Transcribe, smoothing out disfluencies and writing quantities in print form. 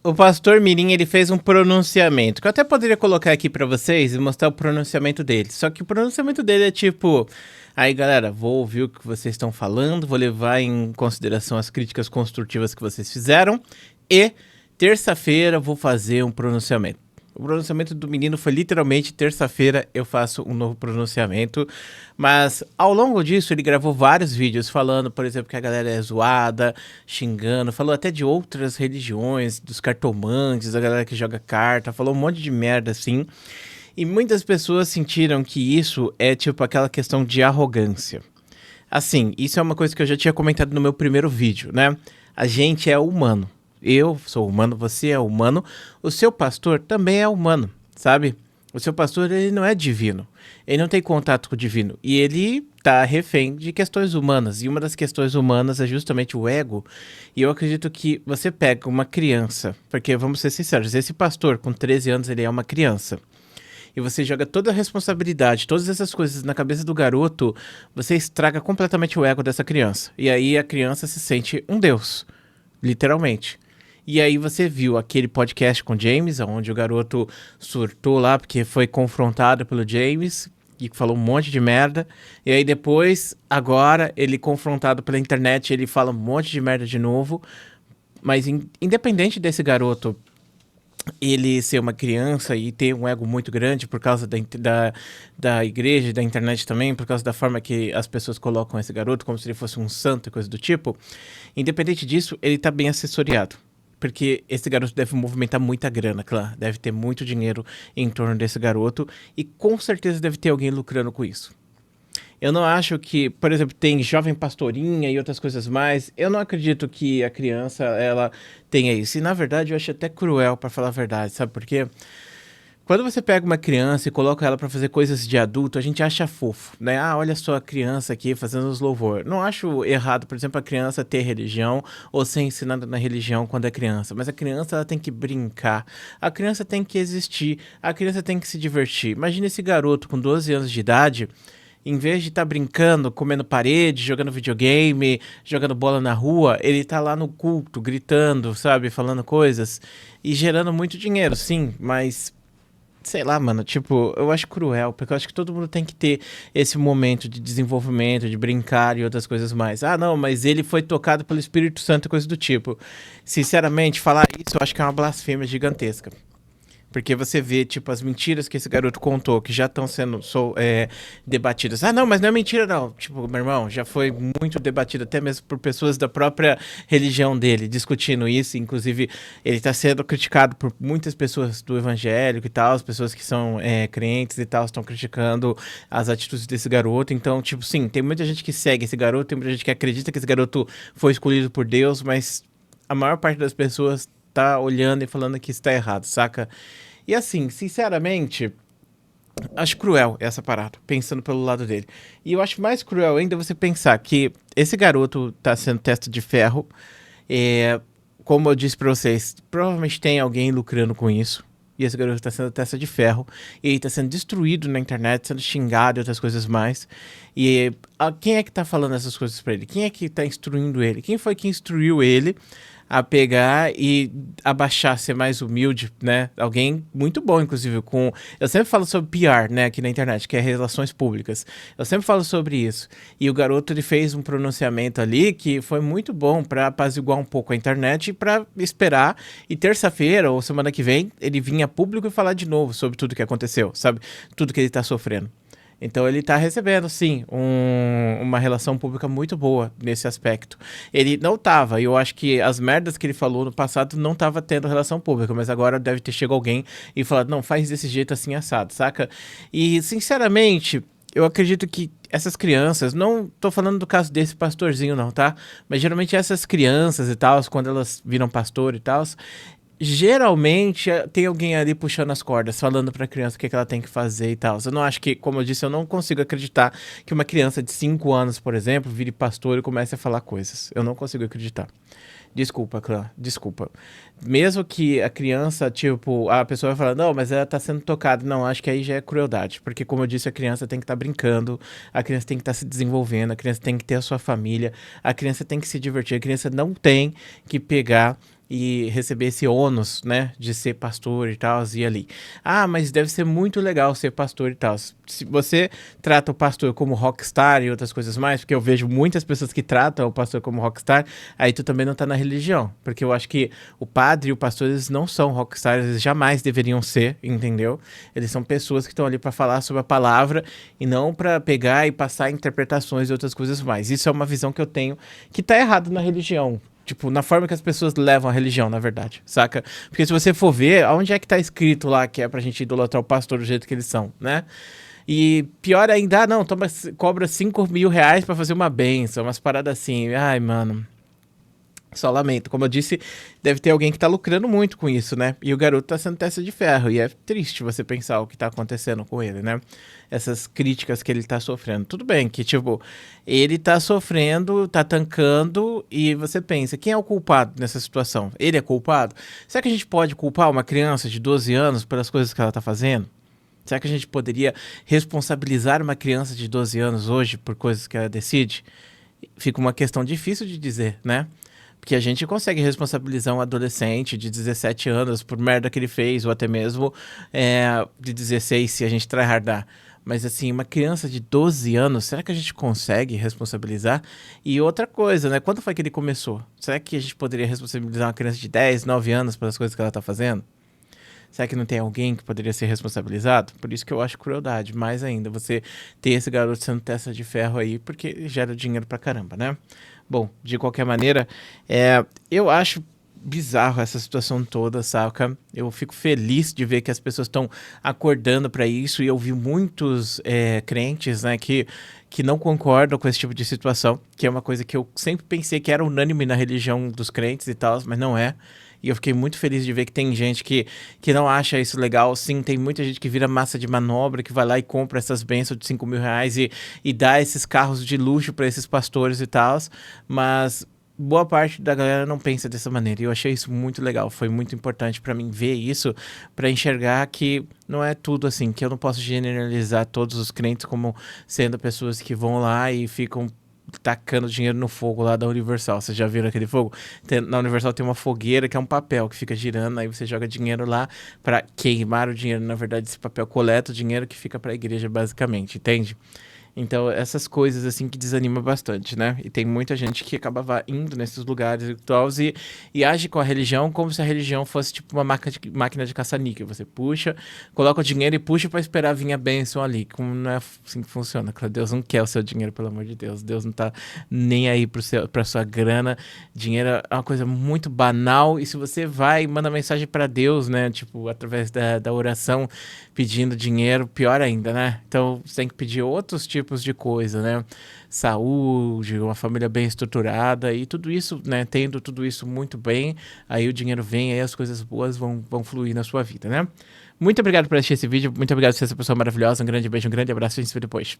O pastor Mirim, ele fez um pronunciamento, que eu até poderia colocar aqui pra vocês e mostrar o pronunciamento dele. Só que o pronunciamento dele é tipo... Aí, galera, vou ouvir o que vocês estão falando, vou levar em consideração as críticas construtivas que vocês fizeram. E, terça-feira, vou fazer um pronunciamento. O pronunciamento do menino foi literalmente terça-feira eu faço um novo pronunciamento, mas ao longo disso ele gravou vários vídeos falando, por exemplo, que a galera é zoada, xingando, falou até de outras religiões, dos cartomantes, da galera que joga carta, falou um monte de merda assim. E muitas pessoas sentiram que isso é tipo aquela questão de arrogância. Assim, isso é uma coisa que eu já tinha comentado no meu primeiro vídeo, né? A gente é humano. Eu sou humano, você é humano, o seu pastor também é humano, sabe? O seu pastor, ele não é divino, ele não tem contato com o divino, e ele tá refém de questões humanas, e uma das questões humanas é justamente o ego, e eu acredito que você pega uma criança, porque vamos ser sinceros, esse pastor com 13 anos, ele é uma criança, e você joga toda a responsabilidade, todas essas coisas na cabeça do garoto, você estraga completamente o ego dessa criança, e aí a criança se sente um deus, literalmente. E aí você viu aquele podcast com o James, onde o garoto surtou lá porque foi confrontado pelo James e falou um monte de merda. E aí depois, agora, ele confrontado pela internet, ele fala um monte de merda de novo. Mas independente desse garoto ele ser uma criança e ter um ego muito grande por causa da igreja e da internet também, por causa da forma que as pessoas colocam esse garoto, como se ele fosse um santo e coisa do tipo, independente disso, ele tá bem assessoriado. Porque esse garoto deve movimentar muita grana, claro. Deve ter muito dinheiro em torno desse garoto. E com certeza deve ter alguém lucrando com isso. Eu não acho que, por exemplo, tem jovem pastorinha e outras coisas mais. Eu não acredito que a criança, ela tenha isso. E na verdade eu acho até cruel, pra falar a verdade. Sabe por quê? Quando você pega uma criança e coloca ela pra fazer coisas de adulto, a gente acha fofo, né? Ah, olha só a criança aqui fazendo os louvor. Não acho errado, por exemplo, a criança ter religião ou ser ensinada na religião quando é criança. Mas a criança, ela tem que brincar. A criança tem que existir. A criança tem que se divertir. Imagina esse garoto com 12 anos de idade, em vez de estar brincando, comendo parede, jogando videogame, jogando bola na rua, ele tá lá no culto, gritando, sabe? Falando coisas e gerando muito dinheiro, sim, mas sei lá, mano, tipo, eu acho cruel, porque eu acho que todo mundo tem que ter esse momento de desenvolvimento, de brincar e outras coisas mais. Ah, não, mas ele foi tocado pelo Espírito Santo e coisa do tipo. Sinceramente, falar isso eu acho que é uma blasfêmia gigantesca. Porque você vê, tipo, as mentiras que esse garoto contou, que já estão sendo debatidas. Ah, não, mas não é mentira, não. Tipo, meu irmão, já foi muito debatido, até mesmo por pessoas da própria religião dele, discutindo isso. Inclusive, ele está sendo criticado por muitas pessoas do evangélico e tal, as pessoas que são crentes e tal, estão criticando as atitudes desse garoto. Então, tipo, sim, tem muita gente que segue esse garoto, tem muita gente que acredita que esse garoto foi escolhido por Deus, mas a maior parte das pessoas tá olhando e falando que está errado, saca? E assim, sinceramente, acho cruel essa parada, pensando pelo lado dele. E eu acho mais cruel ainda você pensar que esse garoto tá sendo testa de ferro. É, como eu disse pra vocês, provavelmente tem alguém lucrando com isso. E esse garoto tá sendo testa de ferro. E ele tá sendo destruído na internet, sendo xingado e outras coisas mais. E quem é que tá falando essas coisas pra ele? Quem é que tá instruindo ele? Quem foi que instruiu ele a pegar e abaixar, ser mais humilde, né? Alguém muito bom, inclusive, com... Eu sempre falo sobre PR, né, aqui na internet, que é relações públicas. Eu sempre falo sobre isso. E o garoto, ele fez um pronunciamento ali que foi muito bom pra apaziguar um pouco a internet e pra esperar. E terça-feira ou semana que vem, ele vinha a público e falar de novo sobre tudo que aconteceu, sabe? Tudo que ele tá sofrendo. Então ele tá recebendo, sim, uma relação pública muito boa nesse aspecto. Ele não tava, e eu acho que as merdas que ele falou no passado não tava tendo relação pública, mas agora deve ter chegado alguém e falado, não, faz desse jeito assim assado, saca? E, sinceramente, eu acredito que essas crianças, não tô falando do caso desse pastorzinho não, tá? Mas geralmente essas crianças e tal, quando elas viram pastor e tal, geralmente tem alguém ali puxando as cordas, falando pra criança o que ela tem que fazer e tal. Eu não acho que, como eu disse, eu não consigo acreditar que uma criança de 5 anos, por exemplo, vire pastor e comece a falar coisas. Eu não consigo acreditar. Desculpa, clã, desculpa. Mesmo que a criança, tipo, a pessoa vai falar, não, mas ela tá sendo tocada. Não, acho que aí já é crueldade. Porque, como eu disse, a criança tem que estar brincando, a criança tem que estar se desenvolvendo, a criança tem que ter a sua família, a criança tem que se divertir, a criança não tem que pegar e receber esse ônus, né, de ser pastor e tal, e ali. Ah, mas deve ser muito legal ser pastor e tal. Se você trata o pastor como rockstar e outras coisas mais, porque eu vejo muitas pessoas que tratam o pastor como rockstar, aí tu também não tá na religião, porque eu acho que o padre e o pastor, eles não são rockstars, eles jamais deveriam ser, entendeu? Eles são pessoas que estão ali para falar sobre a palavra e não para pegar e passar interpretações e outras coisas mais. Isso é uma visão que eu tenho que tá errado na religião. Tipo, na forma que as pessoas levam a religião, na verdade, saca? Porque se você for ver, aonde é que tá escrito lá que é pra gente idolatrar o pastor do jeito que eles são, né? E pior ainda, não, cobra 5 mil reais pra fazer uma benção, umas paradas assim. Ai, mano. Só lamento. Como eu disse, deve ter alguém que tá lucrando muito com isso, né? E o garoto tá sendo testa de ferro. E é triste você pensar o que tá acontecendo com ele, né? Essas críticas que ele tá sofrendo. Tudo bem que, tipo, ele tá sofrendo, tá tancando, e você pensa, quem é o culpado nessa situação? Ele é culpado? Será que a gente pode culpar uma criança de 12 anos pelas coisas que ela tá fazendo? Será que a gente poderia responsabilizar uma criança de 12 anos hoje por coisas que ela decide? Fica uma questão difícil de dizer, né? Porque a gente consegue responsabilizar um adolescente de 17 anos por merda que ele fez, ou até mesmo de 16, se a gente tryhardar. Mas assim, uma criança de 12 anos, será que a gente consegue responsabilizar? E outra coisa, né? Quando foi que ele começou? Será que a gente poderia responsabilizar uma criança de 10, 9 anos pelas coisas que ela tá fazendo? Será que não tem alguém que poderia ser responsabilizado? Por isso que eu acho crueldade. Mais ainda, você ter esse garoto sendo testa de ferro aí, porque gera dinheiro pra caramba, né? Bom, de qualquer maneira, eu acho bizarro essa situação toda, saca? Eu fico feliz de ver que as pessoas estão acordando pra isso, e eu vi muitos crentes, né, que não concordam com esse tipo de situação, que é uma coisa que eu sempre pensei que era unânime na religião dos crentes e tal, mas não é. E eu fiquei muito feliz de ver que tem gente que não acha isso legal. Sim, tem muita gente que vira massa de manobra, que vai lá e compra essas bênçãos de 5 mil reais e dá esses carros de luxo para esses pastores e tal. Mas boa parte da galera não pensa dessa maneira. E eu achei isso muito legal. Foi muito importante para mim ver isso, para enxergar que não é tudo assim, que eu não posso generalizar todos os crentes como sendo pessoas que vão lá e ficam tacando dinheiro no fogo lá da Universal. Vocês já viram aquele fogo? Na Universal tem uma fogueira que é um papel que fica girando, aí você joga dinheiro lá pra queimar o dinheiro. Na verdade, esse papel coleta o dinheiro que fica pra igreja, basicamente, entende? Então, essas coisas, assim, que desanima bastante, né? E tem muita gente que acabava indo nesses lugares rituais e age com a religião como se a religião fosse, tipo, uma máquina de caça-níquel. Você puxa, coloca o dinheiro e puxa pra esperar vir a bênção ali. Como não é assim que funciona, claro. Deus não quer o seu dinheiro, pelo amor de Deus. Deus não tá nem aí pra sua grana. Dinheiro é uma coisa muito banal. E se você vai e manda mensagem pra Deus, né? Tipo, através da oração, pedindo dinheiro, pior ainda, né? Então, você tem que pedir outros tipos de coisa, né? Saúde, uma família bem estruturada e tudo isso, né? Tendo tudo isso muito bem, aí o dinheiro vem, aí as coisas boas vão fluir na sua vida, né? Muito obrigado por assistir esse vídeo, muito obrigado por ser essa pessoa maravilhosa, um grande beijo, um grande abraço e a gente se vê depois.